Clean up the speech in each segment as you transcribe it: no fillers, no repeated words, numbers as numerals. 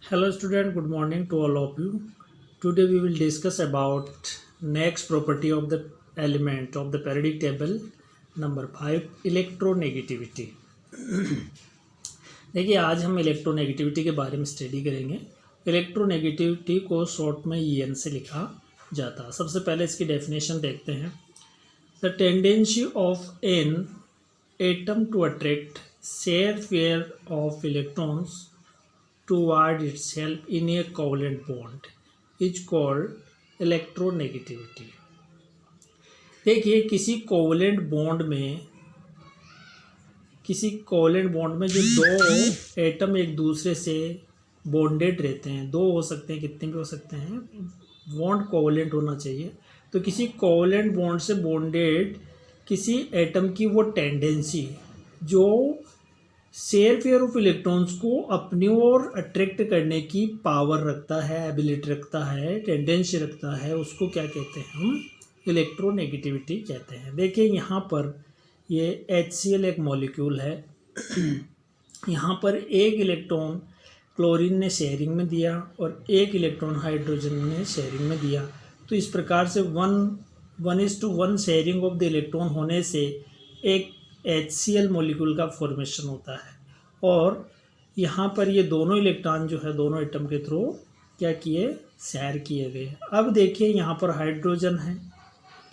Hello student, good morning to all of you. Today we will discuss about next property of the element of the periodic table number 5 electronegativity. देखिए आज हम electronegativity के बारे में study करेंगे। Electronegativity को short में EN से लिखा जाता है। सबसे पहले इसकी डेफिनेशन देखते हैं। The tendency of an atom to attract share pair of electrons toward itself in a covalent bond is called electronegativity। देखिए किसी कोवलेंट बॉन्ड में जो दो एटम एक दूसरे से बॉन्डेड रहते हैं, दो हो सकते हैं, कितने भी हो सकते हैं, बॉन्ड कोवलेंट होना चाहिए। तो किसी कोवलेंट बॉन्ड से बॉन्डेड किसी एटम की वो टेंडेंसी जो शेयर पेयर ऑफ इलेक्ट्रॉन्स को अपनी ओर अट्रैक्ट करने की पावर रखता है, एबिलिटी रखता है, टेंडेंसी रखता है, उसको क्या कहते हैं? हम इलेक्ट्रोनेगेटिविटी कहते हैं। देखिए यहाँ पर ये HCl एक मॉलिक्यूल है। यहाँ पर एक इलेक्ट्रॉन क्लोरीन ने शेयरिंग में दिया और एक इलेक्ट्रॉन हाइड्रोजन ने शेयरिंग में दिया। तो इस प्रकार से 1:1 शेयरिंग ऑफ द इलेक्ट्रॉन होने से एक HCl मॉलिक्यूल का फॉर्मेशन होता है। और यहाँ पर ये दोनों इलेक्ट्रॉन जो है दोनों एटम के थ्रू क्या किए? शेयर किए गए। अब देखिए यहाँ पर हाइड्रोजन है,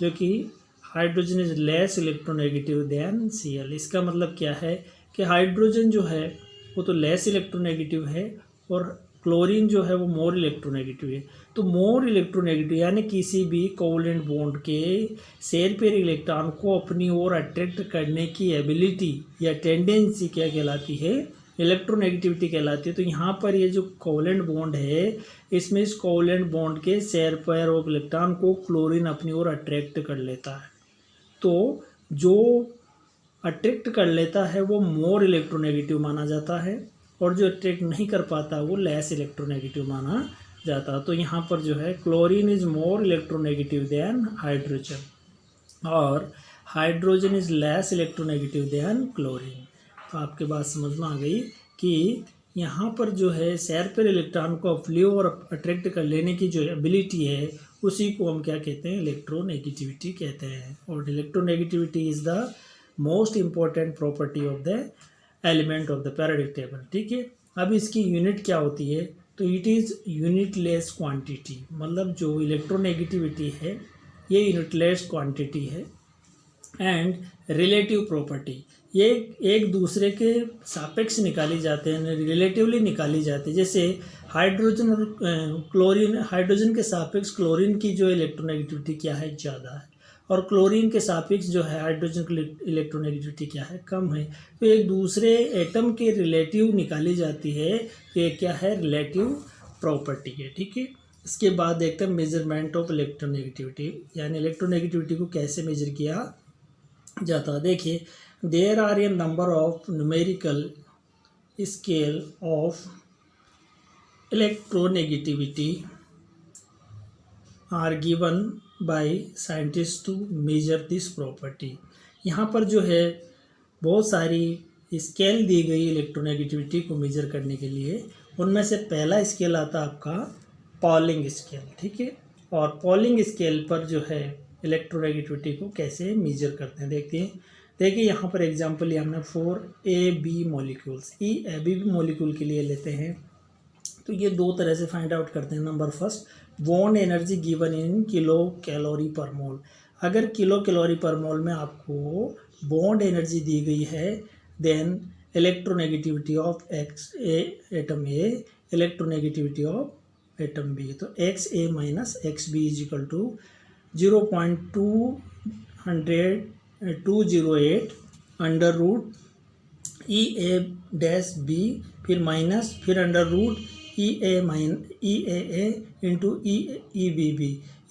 जो कि hydrogen is less electronegative then Cl। इसका मतलब क्या है कि हाइड्रोजन जो है वो तो लेस इलेक्ट्रोनेगेटिव है और क्लोरीन जो है वो मोर इलेक्ट्रोनेगेटिव है। तो मोर इलेक्ट्रोनेगेटिव यानी किसी भी कोवलेंट बॉन्ड के शेयर पेयर इलेक्ट्रॉन को अपनी ओर अट्रैक्ट करने की एबिलिटी या टेंडेंसी क्या कहलाती है? इलेक्ट्रोनेगेटिविटी कहलाती है। तो यहाँ पर ये जो कोवलेंट बॉन्ड है, इसमें इस कोवलेंट बॉन्ड के शेयर पेयर ऑफ इलेक्ट्रॉन को क्लोरीन अपनी ओर अट्रैक्ट कर लेता है। तो जो अट्रैक्ट कर लेता है वो मोर इलेक्ट्रोनेगेटिव माना जाता है और जो अट्रैक्ट नहीं कर पाता वो लेस इलेक्ट्रोनेगेटिव माना जाता है। तो यहाँ पर जो है chlorine is more electronegative than hydrogen और hydrogen is less electronegative than chlorine. तो आपके बात समझ में आ गई कि यहाँ पर जो है शेयर पेयर इलेक्ट्रॉन को अपनी ओर अट्रैक्ट कर लेने की जो एबिलिटी है उसी को हम क्या कहते हैं? इलेक्ट्रोनेगेटिविटी कहते हैं। और electronegativity is the most important property of the element of the periodic table. ठीक है, अब इसकी यूनिट क्या होती है? तो इट इज़ यूनिटलेस क्वांटिटी। मतलब जो इलेक्ट्रोनेगेटिविटी है ये यूनिटलेस क्वांटिटी है। एंड रिलेटिव प्रॉपर्टी, ये एक दूसरे के सापेक्ष निकाली जाते हैं, रिलेटिवली निकाली जाती है। जैसे हाइड्रोजन और क्लोरीन, हाइड्रोजन के सापेक्ष क्लोरीन की जो इलेक्ट्रोनेगेटिविटी क्या है? ज़्यादा है और क्लोरीन के सापेक्ष जो है हाइड्रोजन की इलेक्ट्रोनेगेटिविटी क्या है? कम है। तो एक दूसरे एटम के रिलेटिव निकाली जाती है, तो ये क्या है? रिलेटिव प्रॉपर्टी है। ठीक है, इसके बाद देखते हैं मेजरमेंट ऑफ इलेक्ट्रोनेगेटिविटी, यानी इलेक्ट्रोनेगेटिविटी को कैसे मेजर किया जाता है। देखिए there are a number of numerical scale of electronegativity are given by scientist to measure this property. यहाँ पर जो है बहुत सारी स्केल दी गई इलेक्ट्रोनेगेटिविटी को मेजर करने के लिए। उनमें से पहला स्केल आता है आपका पॉलिंग स्केल। ठीक है, और पॉलिंग स्केल पर जो है इलेक्ट्रोनेगेटिविटी को कैसे मेजर करते हैं देखिए यहाँ पर एग्जांपल लिया हमने 4AB मॉलिक्यूल्स। AB मॉलिक्यूल के लिए लेते हैं तो ये दो तरह से फाइंड आउट करते हैं। Number first, bond energy given in kilo calorie पर मोल। अगर किलो कैलोरी पर मोल में आपको बॉन्ड एनर्जी दी गई है, then electronegativity of atom A, electronegativity of atom B. तो XA minus XB is equal to 0.208 under root EA-B, फिर माइनस, फिर under root EAA into EBB।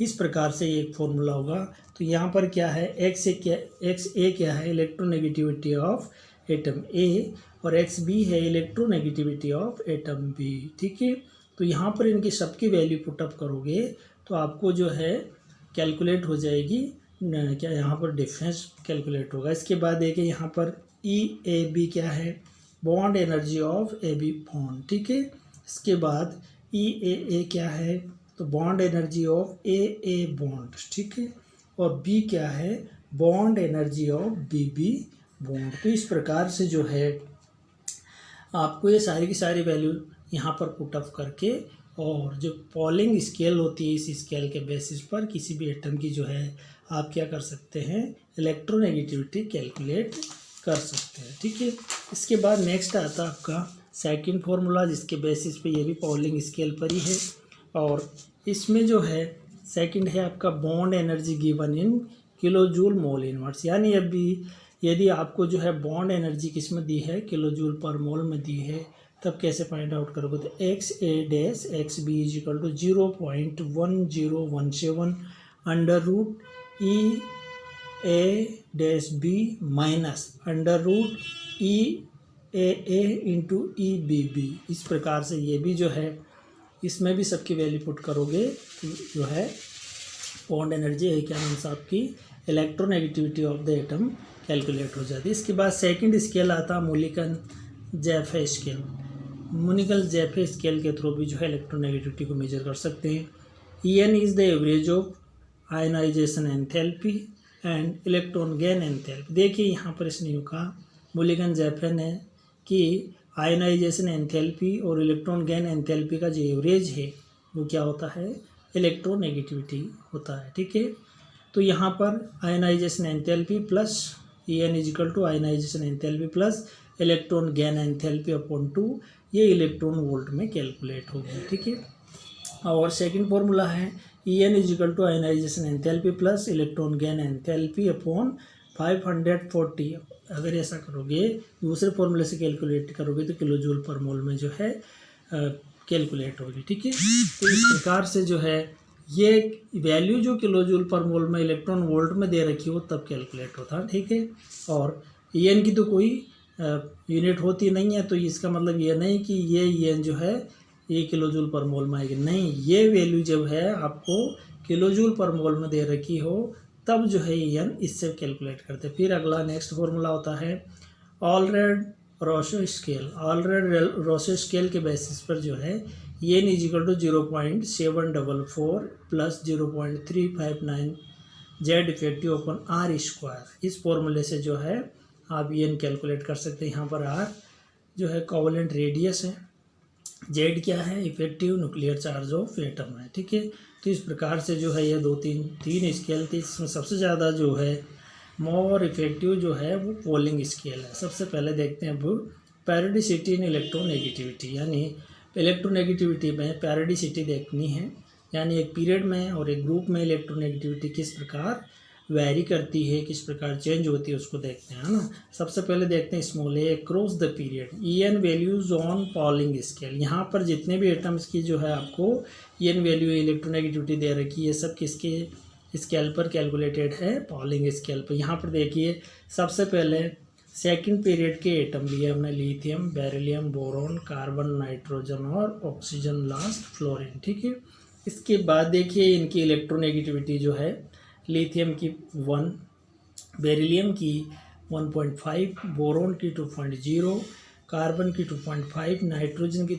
इस प्रकार से एक फॉर्मूला होगा। तो यहाँ पर क्या है? XA क्या है? इलेक्ट्रोनेगेटिविटी ऑफ एटम A और XB है इलेक्ट्रोनेगेटिविटी ऑफ एटम B। ठीक है, तो यहाँ पर इनकी सबकी वैल्यू पुटअप करोगे तो आपको जो है कैलकुलेट हो जाएगी, क्या यहाँ पर डिफरेंस कैलकुलेट होगा। इसके बाद देखिए यहाँ पर EAB क्या है? Bond energy of AB bond. ठीक है, इसके बाद EAA क्या है, तो bond energy of AA bond, ठीक है, और B क्या है, bond energy of BB bond. तो इस प्रकार से जो है आपको ये सारी की सारी वैल्यू यहाँ पर पुट अप करके, और जो पॉलिंग स्केल होती है इस स्केल के बेसिस पर किसी भी एटम की जो है आप क्या कर सकते हैं, इलेक्ट्रोनेगेटिविटी कैलकुलेट कर सकते हैं, ठीक है। इसके बाद नेक्स्ट आता है आपका सेकंड फार्मूला, जिसके बेसिस पे ये भी पॉलिंग स्केल पर ही है, और इसमें जो है सेकंड है आपका bond energy given in kilojoule mole inverse. यानी अभी यदि आपको जो है बॉन्ड एनर्जी किस में दी है, किलोजूल पर मोल में दी है, तब कैसे फाइंड आउट करोगे, तो XA dash XB is equal to 0.1017 under root EA dash B minus under root EAA into EBB। इस प्रकार से ये भी जो है इसमें भी सबकी वैल्यू पुट करोगे तो जो है बॉन्ड एनर्जी है क्या नाम से आपकी electronegativity of the atom calculate हो जाती है। इसके बाद सेकंड स्केल आता मुलिकन जैफे स्केल। मुनिकल जैफे स्केल के थ्रू भी जो है इलेक्ट्रोनेगेटिविटी को मेजर कर सकते हैं। EN is the average of ionisation enthalpy and electron gain enthalpy. देखिए यहाँ पर इसने यूँ कहा मुलिकन जैफे ने कि आयनाइजेशन एंथैल्पी और इलेक्ट्रॉन गेन एंथैल्पी का जो एवरेज है वो क्या होता है, इलेक्ट्रोनेगेटिविटी होता है, ठीक है। तो यहाँ पर ionisation enthalpy plus EN is equal to ionisation enthalpy plus electron gain enthalpy upon 2, ये इलेक्ट्रॉन वोल्ट में कैलकुलेट होगी, ठीक है। और सेकंड फॉर्मूला है EN is equal to ionisation enthalpy plus electron gain enthalpy upon 540। अगर ऐसा करोगे दूसरे फॉर्मूले से कैलकुलेट करोगे तो किलोजूल पर मोल में जो है कैलकुलेट होगी, ठीक है। तो इस प्रकार से जो है ये वैल्यू जो किलोजूल पर मोल में इलेक्ट्रॉन वोल्ट में दे रखी हो तब कैलकुलेट होता है, ठीक है। और EN की तो कोई यूनिट होती नहीं है, तो इसका मतलब ये नहीं कि ये EN जो है ये किलोजूल पर मोल में आएगी, नहीं, ये वैल्यू जब है आपको किलोजूल पर मोल में दे रखी हो तब जो है EN इससे कैलकुलेट करते हैं। फिर अगला नेक्स्ट फॉर्मूला होता है Allred Rochow scale. Allred Rochow scale के बेसिस पर जो है EN is equal to 0.744 plus 0.359 Z effective upon R square. इस फॉर्मूले से जो है आप EN कैलकुलेट कर सकते हैं। यहाँ पर R जो है कोवलेंट रेडियस है, जेड क्या है, effective nuclear charge of atom है, ठीक है। तो इस प्रकार से जो है ये तीन स्केल थी, इसमें सबसे ज़्यादा जो है मोर इफेक्टिव जो है वो पॉलिंग स्केल है। सबसे पहले देखते हैं अब पैरिडिसिटी इन इलेक्ट्रोनेगेटिविटी, यानी इलेक्ट्रोनेगेटिविटी में पैरिडिसिटी देखनी है, यानी एक पीरियड में और एक ग्रुप में इलेक्ट्रोनेगेटिविटी किस प्रकार वैरी करती है, किस प्रकार चेंज होती है, उसको देखते हैं, है ना। सबसे पहले देखते हैं small A across the period EN values on polling scale. यहाँ पर जितने भी एटम्स की जो है आपको EN वैल्यू इलेक्ट्रोनेगेटिविटी दे रखी है, सब किसके स्केल पर कैलकुलेटेड है, पॉलिंग स्केल पर। यहाँ पर देखिए सबसे पहले सेकंड पीरियड के एटम लिए हमने lithium, beryllium, boron, carbon, nitrogen और ऑक्सीजन, लास्ट फ्लोरीन, ठीक है। इसके बाद देखिए इनकी इलेक्ट्रोनेगेटिविटी जो है लिथियम की 1, बेरिलियम की 1.5, बोरॉन की 2.0, कार्बन की 2.5, नाइट्रोजन की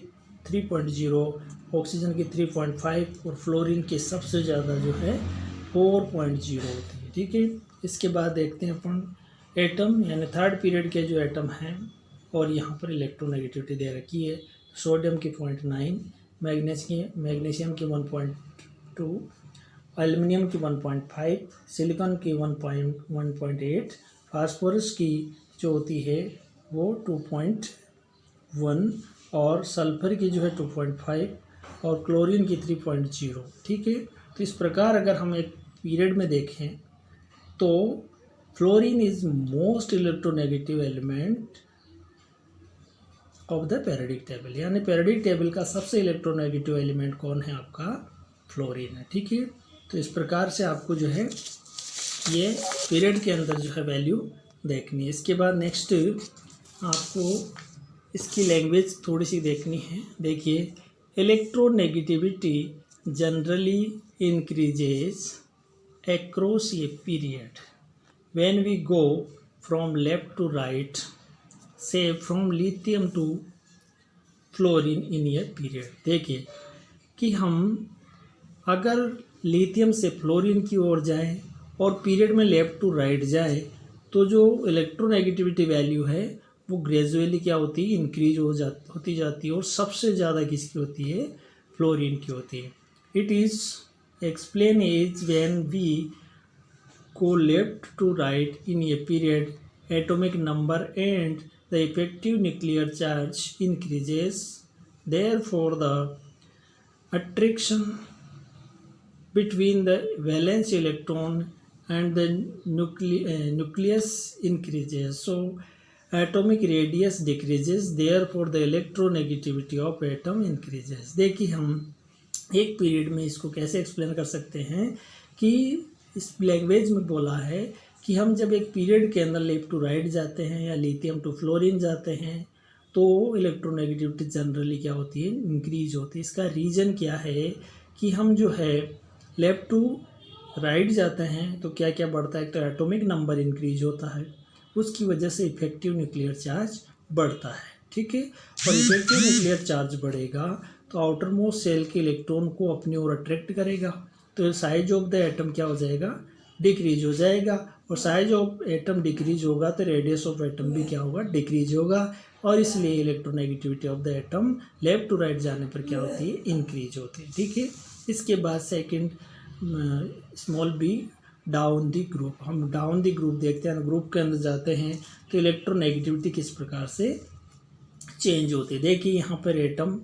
3.0, ऑक्सीजन की 3.5 और फ्लोरीन की सबसे ज़्यादा जो है 4.0 होती है, ठीक है। इसके बाद देखते हैं अपन एटम, यानी थर्ड पीरियड के जो एटम हैं और यहाँ पर इलेक्ट्रोनेगेटिविटी दे रखी है। सोडियम की 0.9, मैग्नीशियम की 1.2, एल्युमिनियम की 1.5, सिलिकॉन की 1.8, फास्फोरस की जो होती है वो 2.1 और सल्फर की जो है 2.5 और क्लोरीन की 3.0, ठीक है। तो इस प्रकार अगर हम एक पीरियड में देखें तो fluorine is most electronegative element of the periodic table, यानी पेरियोडिक टेबल का सबसे इलेक्ट्रोनेगेटिव एलिमेंट कौन है, आपका फ्लोरीन है, ठीक है। तो इस प्रकार से आपको जो है ये पीरियड के अंदर जो है वैल्यू देखनी है। इसके बाद नेक्स्ट आपको इसकी लैंग्वेज थोड़ी सी देखनी है। देखिए electronegativity generally increases across a period when we go from left to right, say from lithium to fluorine in a period. देखिए कि हम अगर लिथियम से फ्लोरीन की ओर जाएं और पीरियड में लेफ्ट टू राइट जाए तो जो इलेक्ट्रोनेगेटिविटी वैल्यू है वो ग्रेजुअली क्या होती है, इंक्रीज होती जाती है, और सबसे ज़्यादा किसकी होती है, फ्लोरीन की होती है। It is explain is when we go left to right in a period, atomic number and the effective nuclear charge increases. Therefore, the attraction between the valence electron and the nucleus increases. So, atomic radius decreases. Therefore, the electronegativity of atom increases. देखिए हम एक period में इसको कैसे explain कर सकते हैं कि इस लैंग्वेज में बोला है कि हम जब एक पीरियड के अंदर लेफ्ट टू राइट जाते हैं या लिथियम टू फ्लोरीन जाते हैं तो इलेक्ट्रोनेगेटिविटी जनरली क्या होती है, इंक्रीज होती है। इसका रीज़न क्या है कि हम जो है लेफ्ट टू राइट जाते हैं तो क्या क्या बढ़ता है, तो एटॉमिक नंबर इंक्रीज होता है, उसकी वजह से इफेक्टिव न्यूक्लियर चार्ज बढ़ता है, ठीक है। और इफेक्टिव न्यूक्लियर चार्ज बढ़ेगा तो आउटर मोस्ट सेल के इलेक्ट्रॉन को अपनी ओर अट्रैक्ट करेगा, तो साइज ऑफ द एटम क्या हो जाएगा, डिक्रीज हो जाएगा, और साइज ऑफ एटम डिक्रीज होगा तो रेडियस ऑफ एटम भी क्या होगा, डिक्रीज होगा, और इसलिए electronegativity of the atom left to right जाने पर क्या होती है, इंक्रीज होती है, ठीक है। इसके बाद second small be down the group, हम डाउन दी ग्रुप देखते हैं, ग्रुप के अंदर जाते हैं तो इलेक्ट्रोनेगेटिविटी किस प्रकार से चेंज होती है। देखिए यहाँ पर एटम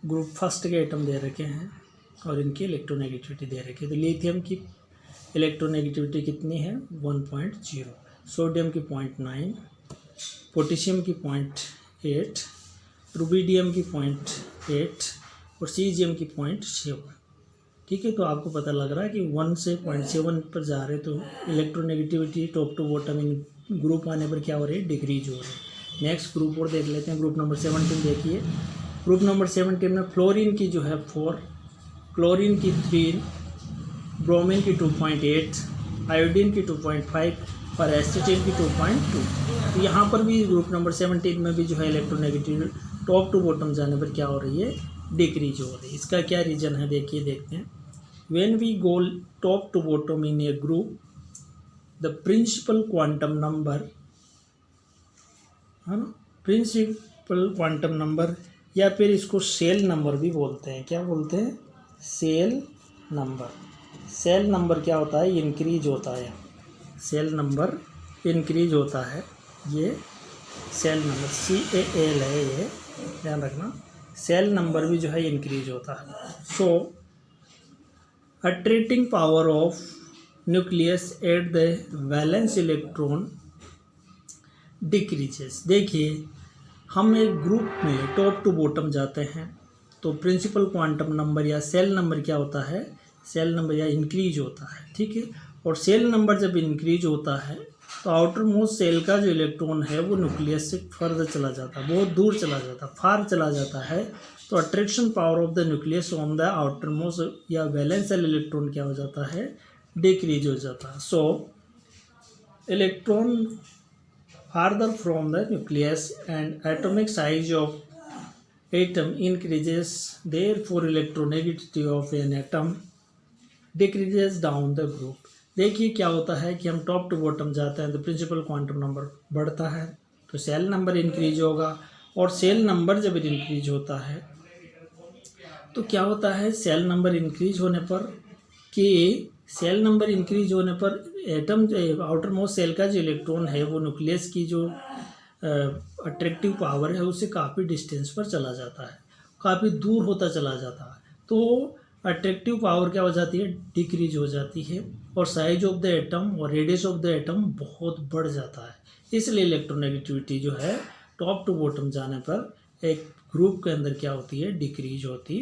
ग्रुप फर्स्ट के एटम दे रखे हैं और इनकी इलेक्ट्रोनेगेटिविटी दे रखी है। तो लिथियम की इलेक्ट्रोनेगेटिविटी कितनी है, 1.0, सोडियम की 0.9, पोटेशियम की 0.8, रुबिडियम की 0.8 और सीजियम की 0.7, ठीक है। तो आपको पता लग रहा है कि 1 से 0.7 पर जा रहे तो electronegativity top to bottom in group आने पर क्या हो रही है, डिक्रीज हो रही है। नेक्स्ट ग्रुप और देख लेते हैं, ग्रुप नंबर 17 देखिए। ग्रुप नंबर 17 में फ्लोरीन की जो है 4, क्लोरीन की 3, ब्रोमीन की 2.8, आयोडीन की 2.5 और एसिटिन की 2.2। तो यहाँ पर भी ग्रुप नंबर 17 में भी जो है इलेक्ट्रोनेगेटिव टॉप टू बॉटम जाने पर क्या हो रही है, डिक्रीज हो रही है। इसका क्या रीज़न है, देखिए देखते हैं। When we go top to bottom in a group the principal quantum number, है ना, प्रिंसिपल क्वांटम नंबर या फिर इसको सेल नंबर भी बोलते हैं, क्या बोलते हैं, सेल नंबर। सेल नंबर क्या होता है, इंक्रीज होता है, सेल नंबर इंक्रीज होता है, ये सेल नंबर CAL है, ये ध्यान रखना, सेल नंबर भी जो है इंक्रीज होता है। So attracting power of nucleus at the valence electron decreases. देखिए हम एक ग्रुप में टॉप टू बॉटम जाते हैं तो प्रिंसिपल क्वांटम नंबर या सेल नंबर क्या होता है, सेल नंबर या इंक्रीज होता है, ठीक है। और सेल नंबर जब इंक्रीज होता है तो आउटर मोस्ट सेल का जो इलेक्ट्रॉन है वो न्यूक्लियस से फर्दर चला जाता है, बहुत दूर चला जाता है, फार चला जाता है, तो attraction power of the nucleus on the outer most या वैलेंस सेल इलेक्ट्रॉन क्या हो जाता है, डिक्रीज हो जाता है। सो electron farther from the nucleus and atomic size of atom increases, therefore electronegativity of an atom decreases down the group। देखिए क्या होता है कि हम टॉप टू बॉटम जाते हैं तो प्रिंसिपल क्वांटम नंबर बढ़ता है तो सेल नंबर इंक्रीज होगा, और सेल नंबर जब इंक्रीज होता है तो क्या होता है, सेल नंबर इंक्रीज होने पर कि सेल नंबर इंक्रीज होने पर एटम आउटर मोस्ट सेल का जो इलेक्ट्रॉन है वो न्यूक्लियस की जो अट्रैक्टिव पावर है उससे काफ़ी डिस्टेंस पर चला जाता है, काफ़ी दूर होता चला जाता है, तो अट्रैक्टिव पावर क्या हो जाती है, डिक्रीज हो जाती है, और साइज ऑफ द एटम और रेडियस ऑफ द एटम बहुत बढ़ जाता है। इसलिए इलेक्ट्रोनेगेटिविटी जो है टॉप टू बॉटम जाने पर एक ग्रुप के अंदर क्या होती है, डिक्रीज होती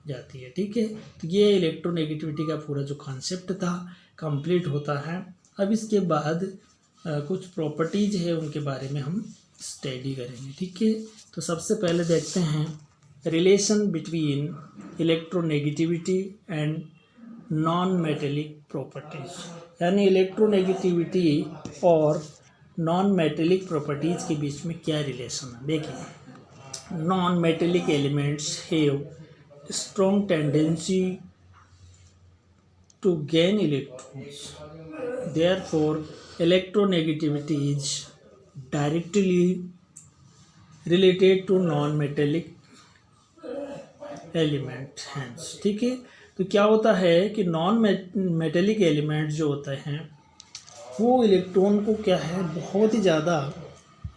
जाती है, ठीक है। तो ये इलेक्ट्रोनेगेटिविटी का पूरा जो कॉन्सेप्ट था कंप्लीट होता है। अब इसके बाद कुछ प्रॉपर्टीज है उनके बारे में हम स्टडी करेंगे, ठीक है। तो सबसे पहले देखते हैं relation between electronegativity and non metallic properties, यानी इलेक्ट्रोनेगेटिविटी और नॉन मेटेलिक प्रॉपर्टीज़ के बीच में क्या रिलेशन है। देखिए non-metallic elements have strong tendency to gain electrons. Therefore, electronegativity is directly related to non-metallic element हैंस। ठीक है, तो क्या होता है कि नॉन मेटेलिक एलिमेंट जो होते हैं वो इलेक्ट्रॉन को क्या है बहुत ही ज़्यादा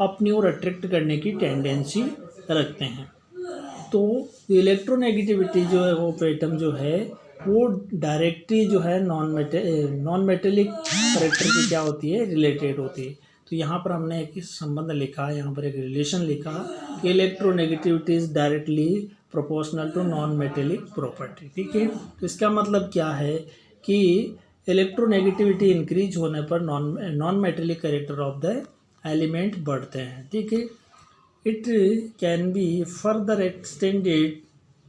अपनी ओर अट्रैक्ट करने की टेंडेंसी रखते हैं। तो इलेक्ट्रोनेगेटिविटी जो है वो एटम जो है वो डायरेक्टली जो है नॉन मेटेलिक करेक्टर की क्या होती है रिलेटेड होती है। तो यहाँ पर हमने एक संबंध लिखा, यहाँ पर एक रिलेशन लिखा कि electronegativity is directly proportional to non metallic property. ठीक है, तो इसका मतलब क्या है कि इलेक्ट्रोनेगेटिविटी इंक्रीज होने पर non metallic character of the element बढ़ते हैं। ठीक है, it can be further extended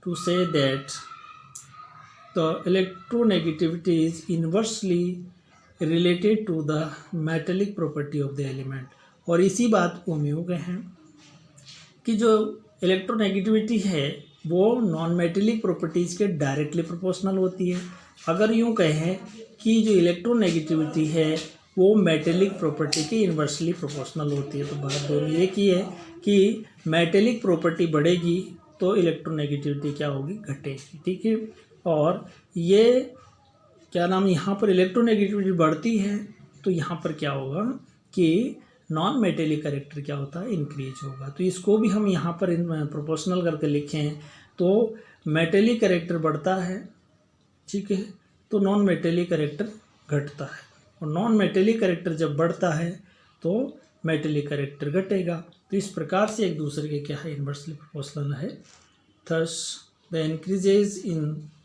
to say that the electronegativity is inversely related to the metallic property of the element. और इसी बात को हम यूँ कहें कि जो इलेक्ट्रोनेगेटिविटी है वो नॉन मेटेलिक प्रॉपर्टीज़ के डायरेक्टली प्रोपोर्शनल होती है। अगर यूँ कहें कि जो इलेक्ट्रोनेगेटिविटी है वो मेटेलिक प्रॉपर्टी के इन्वर्सली प्रोपोर्शनल होती है। तो बात दोनों एक ही है कि मेटेलिक प्रॉपर्टी बढ़ेगी तो इलेक्ट्रोनेगेटिविटी क्या होगी घटेगी। ठीक है, और ये क्या नाम यहाँ पर इलेक्ट्रोनेगेटिविटी बढ़ती है तो यहाँ पर क्या होगा कि नॉन मेटेलिक करेक्टर क्या होता है इंक्रीज होगा। तो इसको भी हम यहाँ पर प्रोपोर्शनल करके लिखें तो मेटेलिक करेक्टर बढ़ता है, ठीक है, तो नॉन मेटेलिक करेक्टर घटता है, और नॉन मेटेलिक करेक्टर जब बढ़ता है तो मेटेलिक करेक्टर घटेगा। तो इस प्रकार से एक दूसरे के क्या है इन्वर्सली प्रोपोर्शनल है। Thus the increases in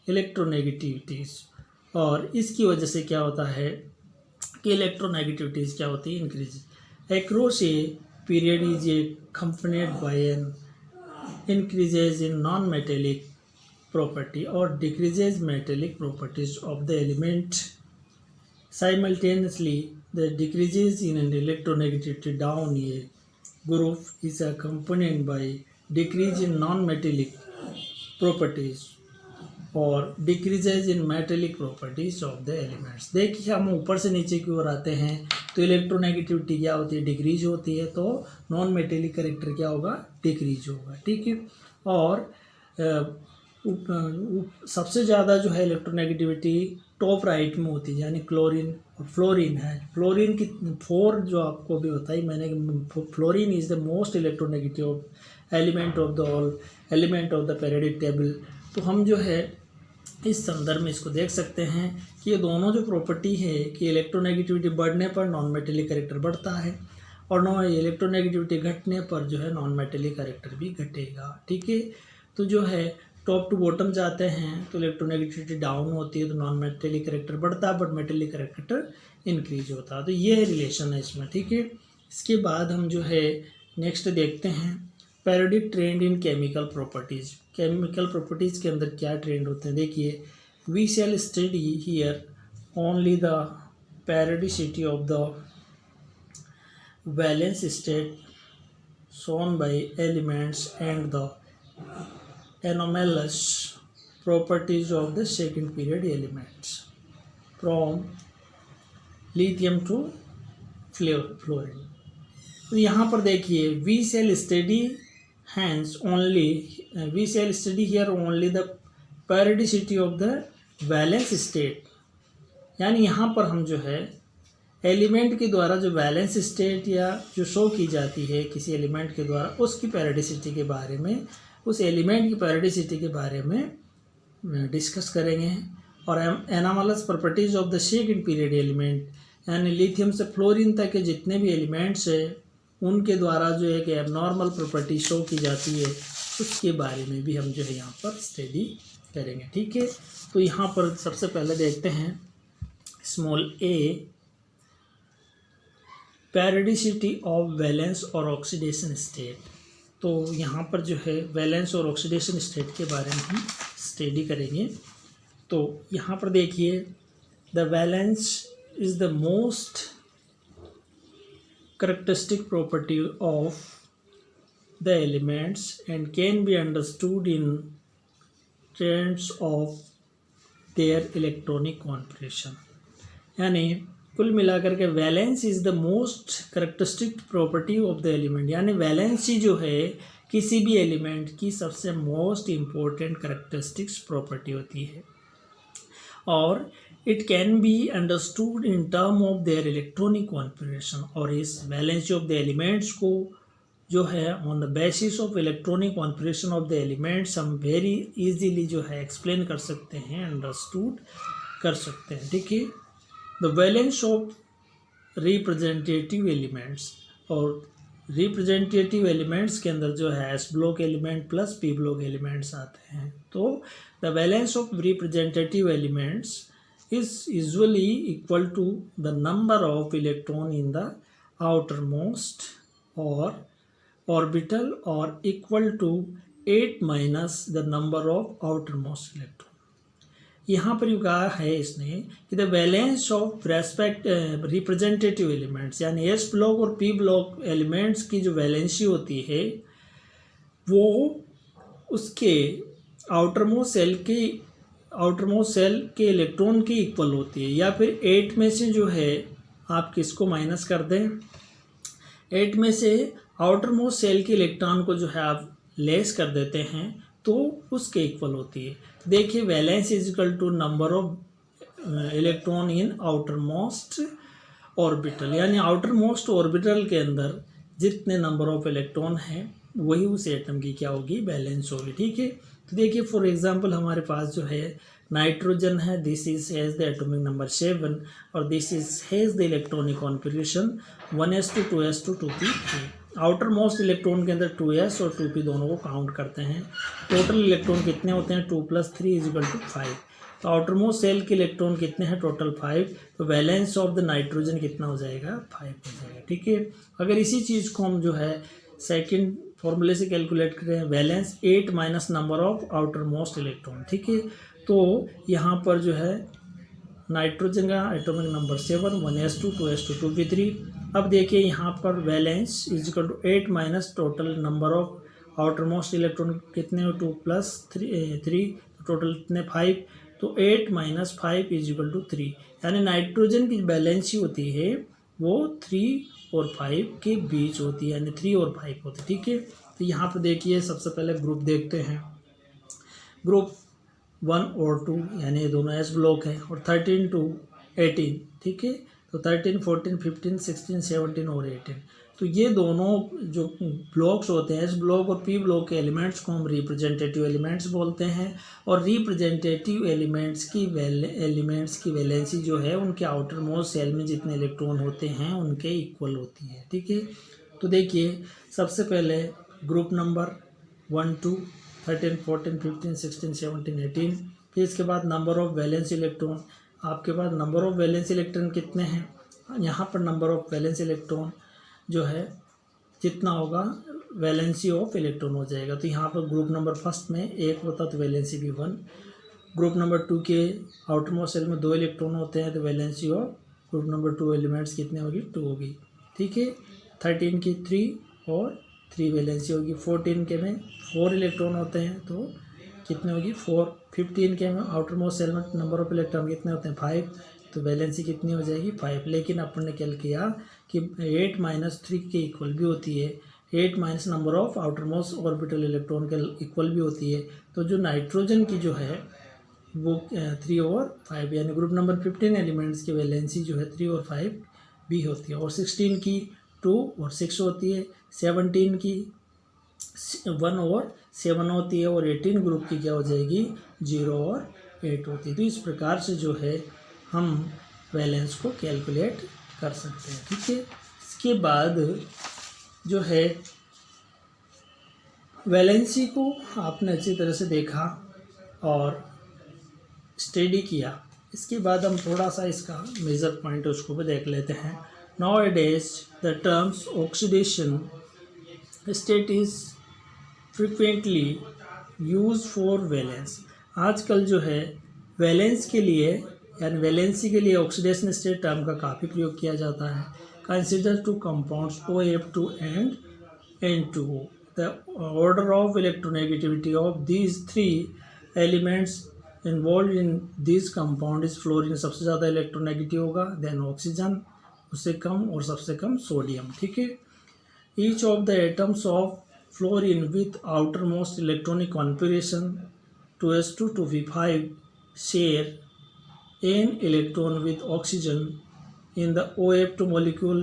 electronegativities, और इसकी वजह से क्या होता है कि इलेक्ट्रोनेगेटिविटीज क्या होती है increase across a period is accompanied by an increases in non-metallic property or decreases metallic properties of the element. Simultaneously, the decreases in an electronegativity down a group is accompanied by decrease in non-metallic properties और decreases in metallic properties of the elements. देखिए हम ऊपर से नीचे की ओर आते हैं तो इलेक्ट्रोनेगेटिविटी क्या होती है डिक्रीज होती है, तो नॉन मेटेलिक करेक्टर क्या होगा डिक्रीज होगा। ठीक है, और सबसे ज़्यादा जो है इलेक्ट्रोनेगेटिविटी टॉप राइट में होती है, यानी क्लोरीन और फ्लोरीन है। फ्लोरीन की 4 जो आपको भी बताई मैंने, fluorine is the most electronegative element of the all element of the periodic table. तो हम जो है इस संदर्भ में इसको देख सकते हैं कि ये दोनों जो प्रॉपर्टी है कि इलेक्ट्रोनेगेटिविटी बढ़ने पर नॉन मेटेलिक करेक्टर बढ़ता है और इलेक्ट्रोनेगेटिविटी घटने पर जो है नॉन मेटेलिक करेक्टर भी घटेगा। ठीक है, तो जो है टॉप टू बॉटम जाते हैं तो इलेक्ट्रोनेगेटिविटी डाउन होती है तो नॉन मेटेलिक करेक्टर बढ़ता है बट मेटेलिक करेक्टर इंक्रीज होता है। तो ये रिलेशन है इसमें। ठीक है, इसके बाद हम जो है नेक्स्ट देखते हैं periodic trend in chemical properties. Chemical properties के अंदर क्या ट्रेंड होते हैं देखिए, we shall study here only the periodicity of the valence state shown by elements and the anomalous properties of the second period elements from lithium to fluorine। तो यहाँ पर देखिए we shall study here only the periodicity of the valence state, यानी यहाँ पर हम जो है एलिमेंट के द्वारा जो वैलेंस स्टेट या जो शो की जाती है किसी एलिमेंट के द्वारा उसकी पेरियोडिसिटी के बारे में, उस एलिमेंट की पेरियोडिसिटी के बारे में डिस्कस करेंगे। और anomalous properties of the second period element, यानी लिथियम से फ्लोरीन तक के जितने भी एलिमेंट्स हैं उनके द्वारा जो है कि एबनॉर्मल प्रॉपर्टी शो की जाती है उसके बारे में भी हम जो है यहाँ पर स्टडी करेंगे। ठीक है, तो यहाँ पर सबसे पहले देखते हैं small A periodicity of valence और ऑक्सीडेशन स्टेट। तो यहाँ पर जो है वैलेंस और ऑक्सीडेशन स्टेट के बारे में हम स्टडी करेंगे। तो यहाँ पर देखिए the valence is the most characteristic property of the elements and can be understood in terms of their electronic configuration। यानी कुल मिलाकर के valence is the most characteristic property of the element, यानी वैलेंसी जो है किसी भी एलिमेंट की सबसे मोस्ट इम्पोर्टेंट करेक्टरिस्टिक्स प्रॉपर्टी होती है, और it can be understood in term of their electronic configuration. और इस वैलेंसी ऑफ द एलिमेंट्स को जो है on the basis of electronic configuration of the elements हम वेरी इजीली जो है एक्सप्लेन कर सकते हैं, अंडरस्टूड कर सकते हैं। ठीक है, the valence of representative elements, और रिप्रेजेंटेटिव एलिमेंट्स के अंदर जो है S block element plus P block elements आते हैं। तो the valence of representative elements is usually equal to the number of electron in the outermost or orbital, or equal to 8 minus the number of outermost electron। यहाँ पर you कहा है इसने कि the valence of respect representative elements, यानी S block और P block elements की जो वैलेंसी होती है वो उसके आउटरमोस्ट सेल के इलेक्ट्रॉन की इक्वल होती है, या फिर 8 में से जो है आप किसको माइनस कर दें, 8 में से आउटरमोस्ट सेल के इलेक्ट्रॉन को जो है आप लेस कर देते हैं तो उसके इक्वल होती है। देखिए valence is equal to number of electron in outermost orbital, यानी आउटरमोस्ट ऑर्बिटल के अंदर जितने नंबर ऑफ इलेक्ट्रॉन हैं वही उस एटम की क्या होगी, बैलेंस होगी। ठीक है, तो देखिए फॉर एग्जांपल हमारे पास जो है नाइट्रोजन है, this is has the atomic number 7 और this is has the electronic configuration 1s2 2s2 2p3। Outer most electron के अंदर 2s और 2p दोनों को काउंट करते हैं। टोटल इलेक्ट्रॉन कितने होते हैं, 2 + 3 = 5। तो आउटर मोस्ट सेल के इलेक्ट्रॉन कितने हैं, टोटल 5। तो वैलेंस ऑफ द नाइट्रोजन कितना हो जाएगा, 5 हो जाएगा। ठीक है, अगर इसी चीज़ को हम जो है सेकेंड फॉर्मूले से कैलकुलेट करें, valence 8 minus number of outer most electron. ठीक है, तो यहाँ पर जो है नाइट्रोजन का atomic number 7 1s2 2s2 2p3। अब देखिए यहाँ पर valence is equal to 8 minus total number of outer most electron कितने हो, 2 + 3 टोटल कितने 5। तो 8 - 5 = 3, यानी नाइट्रोजन की बैलेंसी होती है वो 3 और 5 के बीच होती है, यानी 3 और 5 होती है। ठीक है, तो यहाँ पर देखिए सबसे पहले ग्रुप देखते हैं। ग्रुप 1 और 2 यानी ये दोनों एस ब्लॉक है, और 13 to 18। ठीक है, तो 13 14 15 16 17 और 18, तो ये दोनों जो ब्लॉक्स होते हैं एस ब्लॉक और पी ब्लॉक के एलिमेंट्स को हम रिप्रेजेंटेटिव एलिमेंट्स बोलते हैं। और रिप्रेजेंटेटिव एलिमेंट्स की वैलेंसी जो है उनके आउटर मोस्ट सेल में जितने इलेक्ट्रॉन होते हैं उनके इक्वल होती है। ठीक है, तो देखिए सबसे पहले ग्रुप नंबर 1 2 13 14 15 16 17 18, फिर इसके बाद नंबर ऑफ वैलेंस इलेक्ट्रॉन। आपके पास नंबर ऑफ वैलेंस इलेक्ट्रॉन कितने हैं, यहाँ पर नंबर ऑफ वैलेंस इलेक्ट्रॉन जो है जितना होगा वैलेंसी ऑफ इलेक्ट्रॉन हो जाएगा। तो यहाँ पर ग्रुप नंबर फर्स्ट में 1 होता तो वैलेंसी भी 1। ग्रुप नंबर 2 के आउटर मोस्ट सेल में 2 इलेक्ट्रॉन होते हैं तो valency of group number 2 elements कितने होगी, 2 होगी। ठीक है, 13 की 3 और 3 वैलेंसी होगी। 14 के में 4 इलेक्ट्रॉन होते हैं तो कितने होगी, 4। 15 के में आउटर मोस्ट सेल में नंबर ऑफ इलेक्ट्रॉन कितने होते हैं, 5, तो वैलेंसी कितनी हो जाएगी, 5। लेकिन अपन ने क्या किया कि 8 - 3 के इक्वल भी होती है, 8 minus number of outer most orbital electron के इक्वल भी होती है। तो जो नाइट्रोजन की जो है वो 3 और 5, यानी ग्रुप नंबर 15 एलिमेंट्स की वैलेंसी जो है 3 और 5 भी होती है। और 16 की 2 और 6 होती है, 17 की 1 और 7 होती है, और 18 ग्रुप की क्या हो जाएगी, 0 और 8 होती है। तो इस प्रकार से जो है हम वैलेंस को कैलकुलेट कर सकते हैं। ठीक है, इसके बाद जो है वैलेंसी को आपने अच्छी तरह से देखा और स्टडी किया। इसके बाद हम थोड़ा सा इसका मेजर पॉइंट उसको भी देख लेते हैं। Nowadays the terms oxidation state is frequently use for valence. आजकल जो है वैलेंस के लिए यानी वैलेंसी के लिए ऑक्सीडेशन स्टेट टर्म का काफ़ी प्रयोग किया जाता है। Consider 2 compounds OF2 and N2O। The order of electronegativity of these 3 elements involve in this compound is fluorine सबसे ज़्यादा इलेक्ट्रोनेगेटिव होगा, देन ऑक्सीजन उससे कम और सबसे कम सोडियम। ठीक है, each of the atoms of fluorine with outer most electronic configuration 2s2 2p5 share an electron with oxygen in the OF2 molecule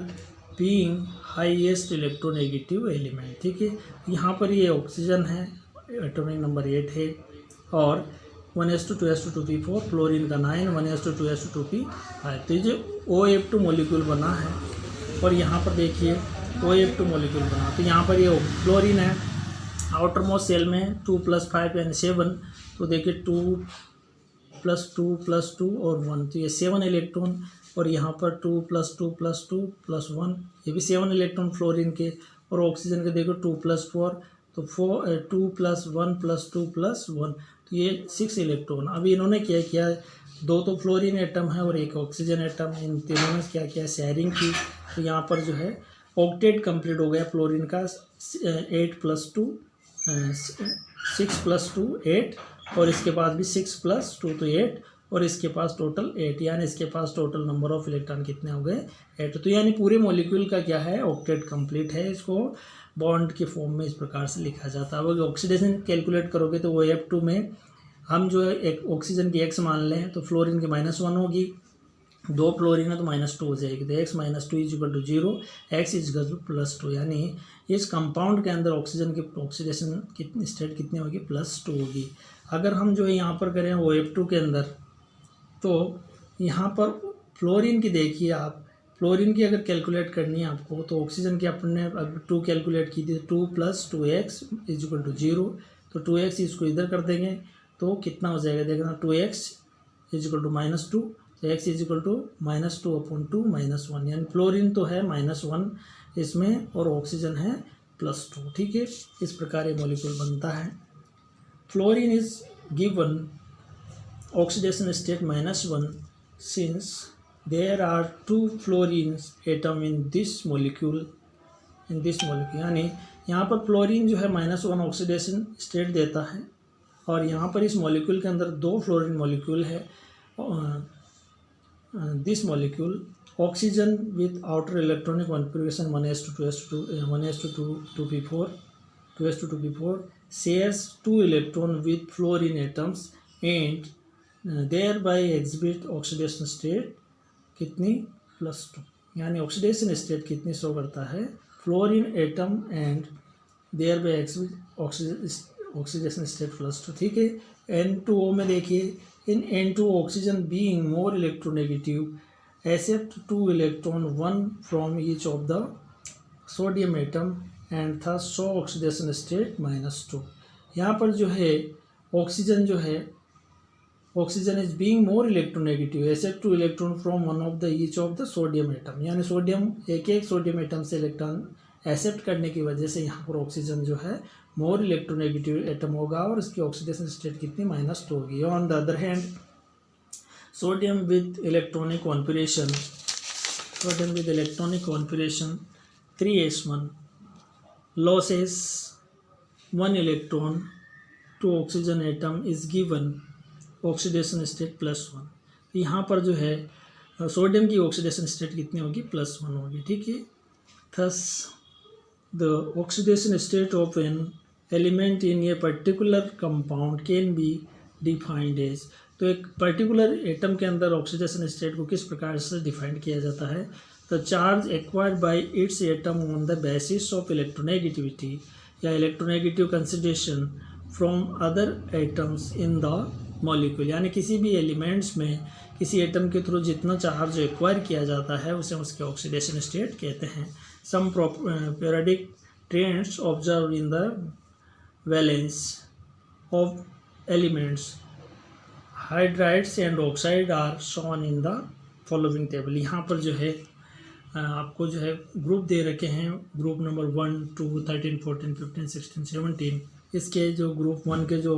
being highest electronegative element। ठीक है, यहाँ पर ये ऑक्सीजन है, एटॉमिक नंबर 8 है, और 1s2 2s2 2p4, फ्लोरीन का 9, 1s2 2s2 2p5। तो ये जो OF2 मोलिक्यूल बना है, और यहाँ पर देखिए OF2 मोलिक्यूल बना, तो यहाँ पर ये फ्लोरीन है आउटर मोस्ट सेल में 2 + 5 यानी 7, तो देखिए 2 + 2 + 2 और 1, तो ये 7 इलेक्ट्रॉन, और यहाँ पर 2 + 2 + 2 + 1, ये भी 7 इलेक्ट्रॉन फ्लोरीन के, और ऑक्सीजन के देखो 2 + 4, तो 2 + 1 + 2 + 1, तो ये 6 इलेक्ट्रॉन। अभी इन्होंने क्या किया, 2 तो फ्लोरीन एटम है और 1 ऑक्सीजन एटम है, इन तीनों ने क्या किया, शेयरिंग की। तो यहाँ पर जो है ऑक्टेट कंप्लीट हो गया फ्लोरीन का, 8 + 2 6 + 2 8, और इसके पास भी 6 + 2 तो 8, और इसके पास टोटल 8, यानी इसके पास टोटल नंबर ऑफ इलेक्ट्रॉन कितने हो गए, 8। तो यानी पूरे मॉलिक्यूल का क्या है, ऑक्टेट कंप्लीट है। इसको बॉन्ड के फॉर्म में इस प्रकार से लिखा जाता है। अब ऑक्सीडेशन कैलकुलेट करोगे तो OF2 में हम जो है एक ऑक्सीजन की x मान लें, तो फ्लोरीन की -1 होगी, 2 फ्लोरीन है तो -2 हो जाएगी, तो x - 2 = 0, x = +2, यानी इस कंपाउंड के अंदर ऑक्सीजन की ऑक्सीडेशन कितनी स्टेट कितनी होगी, +2 होगी। अगर हम जो है यहाँ पर करें OF2 के अंदर, तो यहाँ पर फ्लोरीन की देखिए आप, फ्लोरीन की अगर कैलकुलेट करनी है आपको, तो ऑक्सीजन की अपने अब 2 कैलकुलेट की थी, 2 + 2x = 0, तो 2x इसको इधर कर देंगे तो कितना हो जाएगा, देखना 2x = -2, तो x = -2/2 -1, यानी फ्लोरीन तो है -1 इसमें और ऑक्सीजन है +2। ठीक है, इस प्रकार ये मॉलिक्यूल बनता है। Fluorine is given oxidation state -1 since there are 2 fluorine atom in this molecule, यानी यहाँ पर फ्लोरीन जो है -1 ऑक्सीडेशन स्टेट देता है, और यहाँ पर इस मॉलिक्यूल के अंदर 2 फ्लोरीन मॉलिक्यूल है। This molecule oxygen with outer electronic configuration 1s2 2p4 shares 2 electron with fluorine atoms and thereby exhibit oxidation state कितनी, +2, यानी ऑक्सीडेशन स्टेट कितनी शो करता है, fluorine atom and thereby exhibit oxidation state +2। ठीक है, N2O में देखिए, इन N2O oxygen being more electronegative accept 2 electron 1 from each of the sodium atom and thus show oxidation state -2। यहाँ पर जो है ऑक्सीजन जो है, oxygen is being more electronegative except 2 electron from one of the each of the sodium atom, यानी sodium एक sodium atom से electron accept करने की वजह से यहाँ पर ऑक्सीजन जो है मोर इलेक्ट्रोनेगेटिव एटम होगा और इसकी ऑक्सीडेशन स्टेट कितनी, -2 होगी। On the other hand sodium with electronic configuration 3s1 losses 1 electron to oxygen atom is given oxidation state +1। यहाँ पर जो है सोडियम की ऑक्सीडेशन स्टेट कितनी होगी, +1 होगी। ठीक है, thus the oxidation state of an element in a particular compound can be defined as, तो एक पर्टिकुलर एटम के अंदर ऑक्सीडेशन स्टेट को किस प्रकार से डिफाइंड किया जाता है, the charge acquired by its atom on the basis of electronegativity या electronegative consideration from other atoms in the molecule, यानी किसी भी एलिमेंट्स में किसी एटम के थ्रू जितना चार्ज एक्वायर किया जाता है उसे उसके ऑक्सीडेशन स्टेट कहते हैं। Some periodic trends observe in the valence of elements hydrides and oxide are shown in the following table. यहाँ पर जो है आपको जो है ग्रुप दे रखे हैं, ग्रुप नंबर 1 2 13 14 15 16 17, इसके जो ग्रुप 1 के जो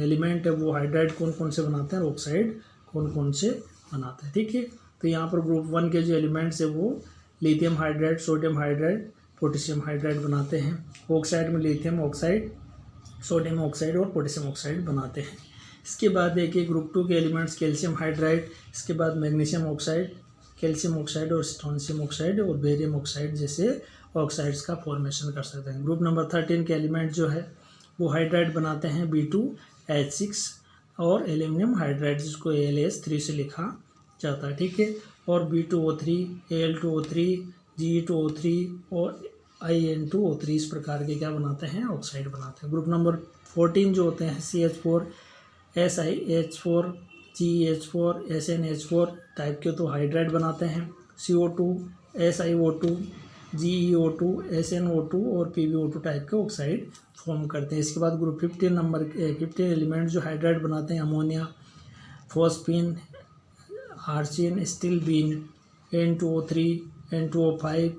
एलिमेंट है वो हाइड्राइड कौन कौन से बनाते हैं और ऑक्साइड कौन कौन से बनाते हैं। ठीक है, तो यहाँ पर ग्रुप 1 के जो एलिमेंट्स है वो lithium hydride, sodium hydride, potassium hydride बनाते हैं। ऑक्साइड में लिथियम ऑक्साइड, सोडियम ऑक्साइड और पोटेशियम ऑक्साइड बनाते हैं। इसके बाद देखिए ग्रुप 2 के एलिमेंट्स कैल्शियम हाइड्राइड, इसके बाद मैग्नीशियम ऑक्साइड, कैल्शियम ऑक्साइड और स्ट्रोंशियम ऑक्साइड और बेरियम ऑक्साइड जैसे ऑक्साइड्स का फॉर्मेशन कर सकते हैं। ग्रुप नंबर 13 के एलिमेंट जो है वो हाइड्राइड बनाते हैं B2H6 और एल्यूमिनियम हाइड्राइड जिसको AlS3 से लिखा जाता है, ठीक है। और B2O3, Al2O3, Ge2O3 और In2O3 इस प्रकार के क्या बनाते हैं, ऑक्साइड बनाते हैं। ग्रुप नंबर 14 जो होते हैं CH4, SiH4, GeH4, SnH4 type के तो हाइड्राइड बनाते हैं। CO2, SiO2, GeO2, SnO2 और PbO2 टाइप के ऑक्साइड फॉर्म करते हैं। इसके बाद ग्रुप 15 एलिमेंट जो हाइड्राइड बनाते हैं ammonia, phosphine, arsine, stibine, N2O3, N2O5,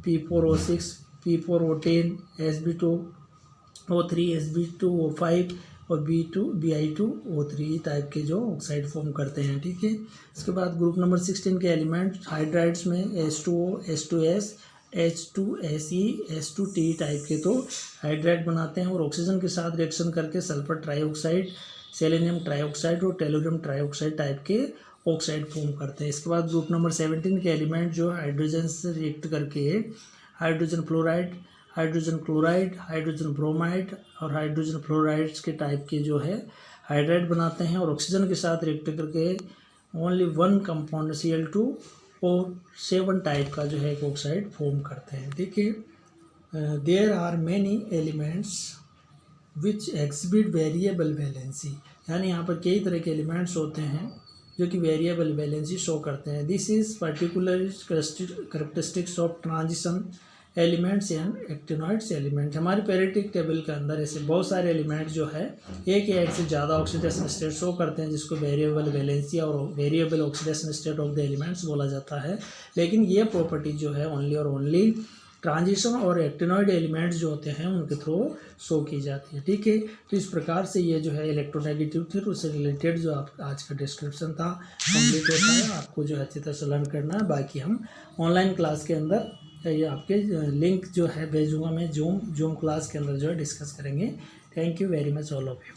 P4O6, P4O10, Sb2O3, Sb2O5 और Bi2O3 टाइप के जो ऑक्साइड फॉर्म करते हैं, ठीक है। इसके बाद ग्रुप नंबर 16 के एलिमेंट हाइड्राइड्स में H2O, H2S, H2Se, H2T type के तो हाइड्राइड बनाते हैं और ऑक्सीजन के साथ रिएक्शन करके सल्फर ट्राईऑक्साइड, सेलेनियम ट्राईऑक्साइड और टेलोरियम ट्राईऑक्साइड टाइप के ऑक्साइड फॉर्म करते हैं। इसके बाद ग्रुप नंबर 17 के एलिमेंट जो हाइड्रोजन से रिएक्ट करके hydrogen fluoride, hydrogen chloride, hydrogen bromide और हाइड्रोजन फ्लोराइड्स के टाइप के जो है हाइड्राइड बनाते हैं और ऑक्सीजन के साथ रिएक्ट करके ओनली वन कंपाउंड Cl2 और 7 टाइप का जो है एक ऑक्साइड फॉर्म करते हैं, ठीक है। There are many elements which exhibit variable valency, यानी यहाँ पर कई तरह के एलिमेंट्स होते हैं जो कि वेरिएबल वैलेंसी शो करते हैं। This is particular characteristics of transition elements and actinoids element. हमारे पेरियोडिक टेबल के अंदर ऐसे बहुत सारे एलिमेंट जो है एक या एक से ज़्यादा ऑक्सीडेशन स्टेट शो करते हैं जिसको वेरिएबल वैलेंसी और variable oxidation state of the elements बोला जाता है। लेकिन ये प्रॉपर्टी जो है ओनली और ओनली ट्रांजिशन और एक्टिनॉइड एलिमेंट्स जो होते हैं उनके थ्रू शो की जाती है, ठीक है। तो इस प्रकार से ये जो है इलेक्ट्रोनेगेटिव थ्योरी उससे रिलेटेड जो आप आज का डिस्क्रिप्शन था कंप्लीट होता है। आपको जो है अच्छी तरह से लर्न करना है। बाकी हम ऑनलाइन क्लास के अंदर ये आपके लिंक जो है भेजूंगा मैं जूम क्लास के अंदर जो है डिस्कस करेंगे। Thank you very much all of you.